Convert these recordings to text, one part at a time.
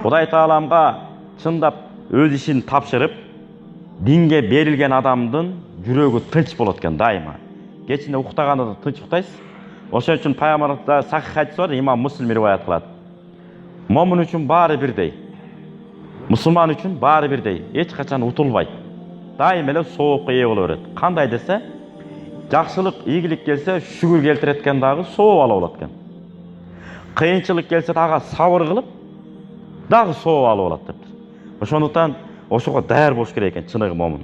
Құдай тағаламға чындап өз ішін тапшырып, динге берілген адамдың жүрегі тынч болады екен дайыма. Кечінде ұйықтағанда тынч ұйықтайсыз. Ошон үчүн пайгамбарда сахих хадис бар, имам Муслим риwayat кылат. Момун үчүн баары бирдей. Мусулман үчүн баары бирдей. Эч качан утулбайт. Дайым эле соопко ээ боло берет. Кандай десе, жакшылык, ийгилик келсе шүгүр келтирет экен дагы сооп ала болот экен. Кыйынчылык келсе дагы сабыр кылып, дагы сооп алып алат дептир. Ошондуктан ошого даяр болуш керек экен чыныгы момун.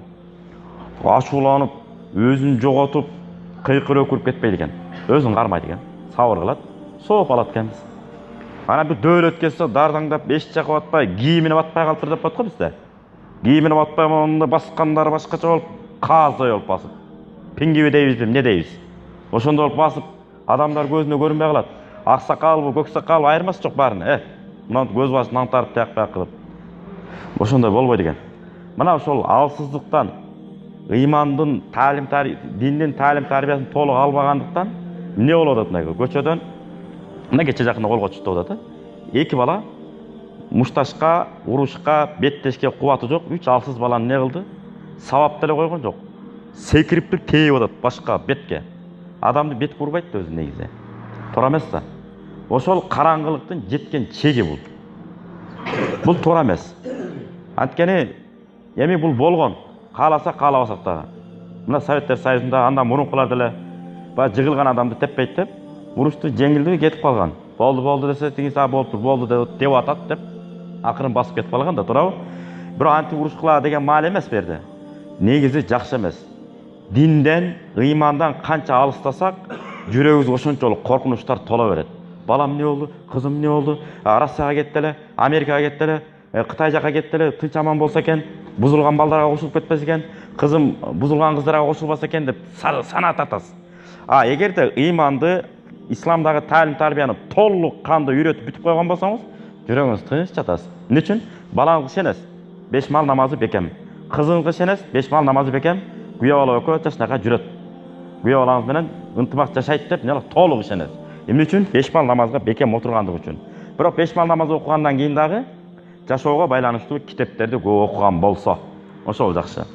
Ачууланып, өзүн жоготуп, кыйкыр өкүрүп кетпейт экен. Өзүн кармайт экен. Сабыр кылат, сооп алат экенбиз. Ана бир дөөлөт келсе дардаңдап, эч жакка батпай, кийимине батпай калыптыр деп атат го бизде. Кийимине батпай монда баскандар башкача болуп, каздай болуп басып. Пиңгиби дейбиз, эмне дейбиз? Ошондо болуп басып, адамдар көзүнө көрүнбөй калат. Ак сакалбы, көк сакалбы айырмасы жок баарына. Мына көз башын аңтарып тияк кылып. Ошондой болбойт экен. Мына ошол алсыздыктан, ыймандын диндин таалим тарбиясын толук албагандыктан эмне болуп атат мына көчөдөн? Мына кече жакында колго түштү атат. Эки бала мушташка, урушка, беттешке кубаты жок 3 алсыз баланы не кылды? Сабап деле койгон жок. Секирип туруп тээп атат башка бетке. Адамды бетке урбайт да өзү негизи. Туура эмес да. Ошол караңгылыктын жеткен чеги бул. Бул туура эмес. Анткени эми бул болгон. Кааласа каалабасак дагы. Мына Советтер Союзунда андан мурункулар деле баягы жыгылган адамды теппейт деп, урушту жеңилди кетип калган. Болду десе тигиси болуптур, болду деп атат деп акырын басып кетип калган да, туурабы? Бирок анти уруш кыла деген маал эмес берди. Негизи жакшы эмес. Динден, ыймандан канча алыстасак, жүрөгүбүз ошончолук коркунучтар тола берет. Балам эмне болду? Кызым эмне болду? Россияга кетти эле, Америкага кетти эле, Кытай жака кетти эле, тынч аман болсо экен, бузулган балдарга кошулуп кетпесе экен, кызым бузулган кыздарга кошулбаса экен деп санаа тартасыз. Эгерде ыйманды, исламдагы таалим тарбияны толук канды үйрөтүп бүтүп койгон болсоңуз, жүрөгүңүз тынч жатасыз. Эмне үчүн? Балаңызга ишенесиз, 5 мал намазы бекем. Кызыңызга ишенесиз, 5 мал намазы бекем. Күйөө бала экөө жашнакка жүрөт. Күйөө балаңыз менен ынтымак жашайт деп толук ишенесиз. Эмне үчүн? 5 мал намазга бекем отургандыгы үчүн. Бирок 5 мал намаз окугандан кийин дагы жашоого байланыштуу китептерди көп окуган болсо, ошол жакшы.